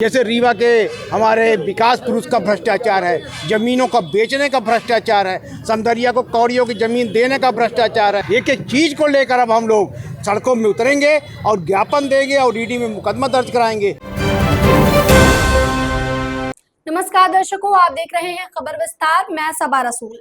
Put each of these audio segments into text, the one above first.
जैसे रीवा के हमारे विकास पुरुष का भ्रष्टाचार है, जमीनों का बेचने का भ्रष्टाचार है, समदरिया को कौड़ियों की जमीन देने का भ्रष्टाचार है। एक एक चीज़ को लेकर अब हम लोग सड़कों में उतरेंगे और ज्ञापन देंगे और ईडी में मुकदमा दर्ज कराएंगे। नमस्कार दर्शकों, आप देख रहे हैं खबर विस्तार। मैं सबा रसूल।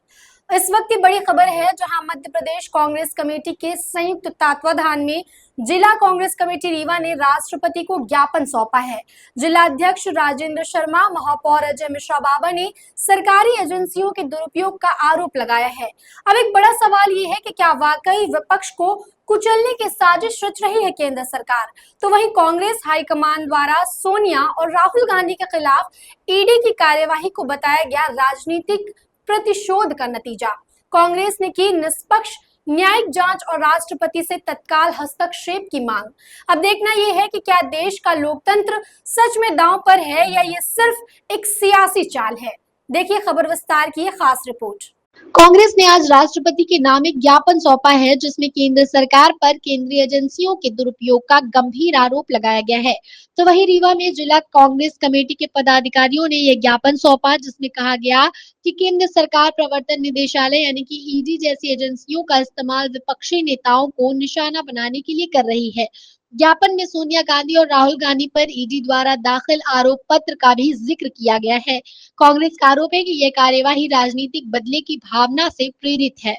इस वक्त की बड़ी खबर है जहां मध्य प्रदेश कांग्रेस कमेटी के संयुक्त तत्वाधान में जिला कांग्रेस कमेटी रीवा ने राष्ट्रपति को ज्ञापन सौंपा है। जिला अध्यक्ष राजेंद्र शर्मा, महापौर अजय मिश्रा बाबा ने सरकारी एजेंसियों के दुरुपयोग का आरोप लगाया है। अब एक बड़ा सवाल ये है कि क्या वाकई विपक्ष को कुचलने की साजिश रच रही है केंद्र सरकार? तो वहीं कांग्रेस हाईकमान द्वारा सोनिया और राहुल गांधी के खिलाफ ईडी की कार्यवाही को बताया गया राजनीतिक प्रतिशोध का नतीजा। कांग्रेस ने की निष्पक्ष न्यायिक जांच और राष्ट्रपति से तत्काल हस्तक्षेप की मांग। अब देखना यह है कि क्या देश का लोकतंत्र सच में दांव पर है या ये सिर्फ एक सियासी चाल है। देखिए खबर विस्तार की ये खास रिपोर्ट। कांग्रेस ने आज राष्ट्रपति के नाम एक ज्ञापन सौंपा है जिसमें केंद्र सरकार पर केंद्रीय एजेंसियों के दुरुपयोग का गंभीर आरोप लगाया गया है। तो वहीं रीवा में जिला कांग्रेस कमेटी के पदाधिकारियों ने यह ज्ञापन सौंपा जिसमें कहा गया कि केंद्र सरकार प्रवर्तन निदेशालय यानी कि ईडी जैसी एजेंसियों का इस्तेमाल विपक्षी नेताओं को निशाना बनाने के लिए कर रही है। ज्ञापन में सोनिया गांधी और राहुल गांधी पर ईडी द्वारा दाखिल आरोप पत्र का भी जिक्र किया गया है। कांग्रेस का आरोप है कि यह कार्यवाही राजनीतिक बदले की भावना से प्रेरित है।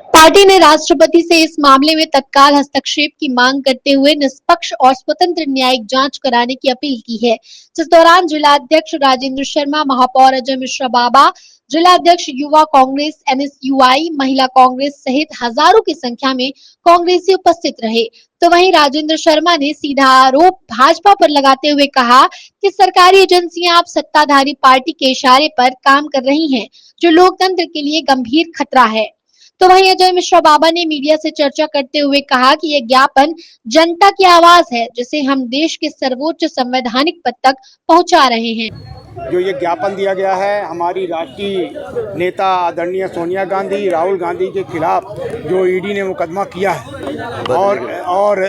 पार्टी ने राष्ट्रपति से इस मामले में तत्काल हस्तक्षेप की मांग करते हुए निष्पक्ष और स्वतंत्र न्यायिक जांच कराने की अपील की है। जिस दौरान जिला अध्यक्ष राजेंद्र शर्मा, महापौर अजय मिश्रा बाबा, जिला अध्यक्ष युवा कांग्रेस NSUI, महिला कांग्रेस सहित हजारों की संख्या में कांग्रेसी उपस्थित रहे। तो वहीं राजेंद्र शर्मा ने सीधा आरोप भाजपा पर लगाते हुए कहा कि सरकारी एजेंसियां अब सत्ताधारी पार्टी के इशारे पर काम कर रही हैं, जो लोकतंत्र के लिए गंभीर खतरा है। तो वहीं अजय मिश्रा बाबा ने मीडिया से चर्चा करते हुए कहा कि यह ज्ञापन जनता की आवाज है जिसे हम देश के सर्वोच्च संवैधानिक पद तक पहुंचा रहे हैं। जो ये ज्ञापन दिया गया है हमारी राष्ट्रीय नेता आदरणीय सोनिया गांधी, राहुल गांधी के खिलाफ जो ईडी ने मुकदमा किया है और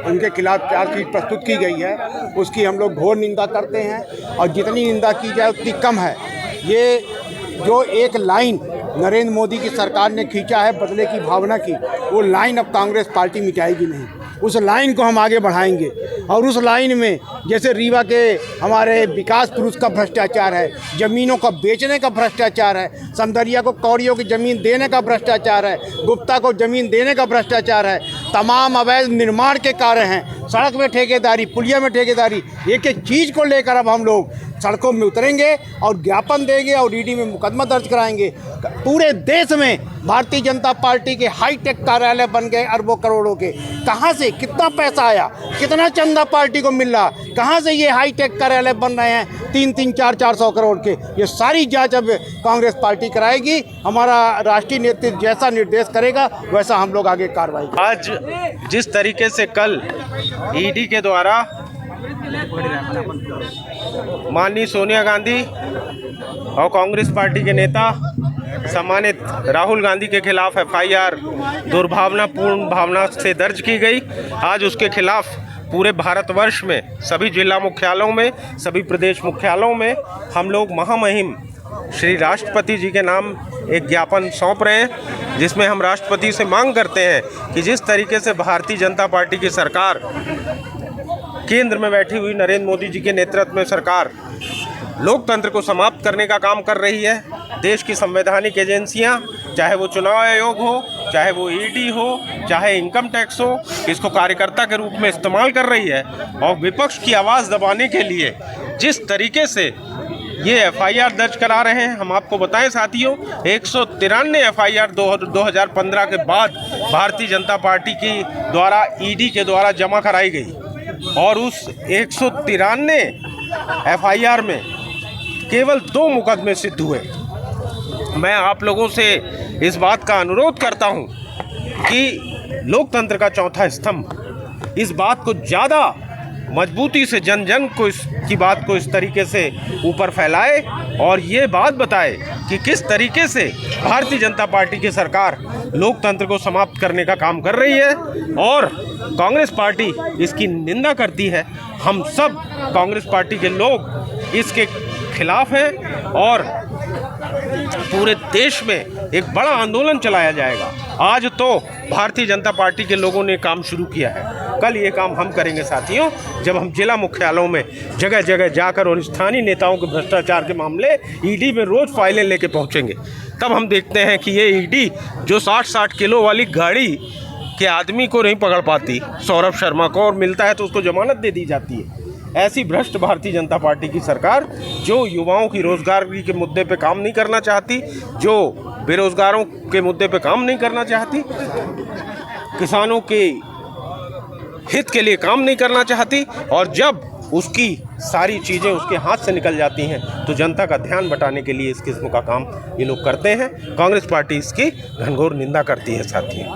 उनके खिलाफ चार्जशीट प्रस्तुत की गई है, उसकी हम लोग घोर निंदा करते हैं और जितनी निंदा की जाए उतनी कम है। ये जो एक लाइन नरेंद्र मोदी की सरकार ने खींचा है बदले की भावना की, वो लाइन अब कांग्रेस पार्टी मिटाएगी नहीं। उस लाइन को हम आगे बढ़ाएंगे और उस लाइन में जैसे रीवा के हमारे विकास पुरुष का भ्रष्टाचार है, जमीनों का बेचने का भ्रष्टाचार है, समदरिया को कौड़ियों की जमीन देने का भ्रष्टाचार है, गुप्ता को जमीन देने का भ्रष्टाचार है, तमाम अवैध निर्माण के कार्य हैं, सड़क में ठेकेदारी, पुलिया में ठेकेदारी, एक एक चीज़ को लेकर अब हम लोग सड़कों में उतरेंगे और ज्ञापन देंगे और ईडी में मुकदमा दर्ज कराएंगे। पूरे देश में भारतीय जनता पार्टी के हाईटेक कार्यालय बन गए अरबों करोड़ों के। कहाँ से कितना पैसा आया, कितना चंदा पार्टी को मिल रहा, कहाँ से ये हाईटेक कार्यालय बन रहे हैं 3-3, 400 करोड़ के? ये सारी जांच अब कांग्रेस पार्टी कराएगी। हमारा राष्ट्रीय नेतृत्व जैसा निर्देश करेगा वैसा हम लोग आगे कार्रवाई करेंगे। आज जिस तरीके से कल ईडी के द्वारा माननीय सोनिया गांधी और कांग्रेस पार्टी के नेता सम्मानित राहुल गांधी के खिलाफ FIR दुर्भावनापूर्ण भावना से दर्ज की गई, आज उसके खिलाफ पूरे भारतवर्ष में सभी जिला मुख्यालयों में, सभी प्रदेश मुख्यालयों में हम लोग महामहिम श्री राष्ट्रपति जी के नाम एक ज्ञापन सौंप रहे हैं, जिसमें हम राष्ट्रपति से मांग करते हैं कि जिस तरीके से भारतीय जनता पार्टी की सरकार, केंद्र में बैठी हुई नरेंद्र मोदी जी के नेतृत्व में सरकार लोकतंत्र को समाप्त करने का काम कर रही है, देश की संवैधानिक एजेंसियां, चाहे वो चुनाव आयोग हो, चाहे वो ईडी हो, चाहे इनकम टैक्स हो, इसको कार्यकर्ता के रूप में इस्तेमाल कर रही है और विपक्ष की आवाज़ दबाने के लिए जिस तरीके से ये FIR दर्ज करा रहे हैं। हम आपको बताएं साथियों, 193 FIR 2015 के बाद भारतीय जनता पार्टी की द्वारा ईडी के द्वारा जमा कराई गई और उस 193 FIR में केवल 2 मुकदमे सिद्ध हुए। मैं आप लोगों से इस बात का अनुरोध करता हूं कि लोकतंत्र का चौथा स्तंभ इस बात को ज़्यादा मजबूती से जन जन को की बात को इस तरीके से ऊपर फैलाए और ये बात बताए कि किस तरीके से भारतीय जनता पार्टी की सरकार लोकतंत्र को समाप्त करने का काम कर रही है और कांग्रेस पार्टी इसकी निंदा करती है हम सब कांग्रेस पार्टी के लोग इसके खिलाफ हैं और पूरे देश में एक बड़ा आंदोलन चलाया जाएगा। आज तो भारतीय जनता पार्टी के लोगों ने काम शुरू किया है, कल ये काम हम करेंगे साथियों, जब हम जिला मुख्यालयों में जगह जगह जाकर और स्थानीय नेताओं के भ्रष्टाचार के मामले ईडी में रोज फाइलें लेके पहुंचेंगे। तब हम देखते हैं कि ये ईडी जो 60-60 किलो वाली गाड़ी के आदमी को नहीं पकड़ पाती, सौरभ शर्मा को, और मिलता है तो उसको जमानत दे दी जाती है। ऐसी भ्रष्ट भारतीय जनता पार्टी की सरकार जो युवाओं की रोजगारी के मुद्दे पे काम नहीं करना चाहती, जो बेरोजगारों के मुद्दे पे काम नहीं करना चाहती, किसानों के हित के लिए काम नहीं करना चाहती, और जब उसकी सारी चीज़ें उसके हाथ से निकल जाती हैं तो जनता का ध्यान बटाने के लिए इस किस्म का काम ये लोग करते हैं। कांग्रेस पार्टी इसकी घनघोर निंदा करती है साथियों।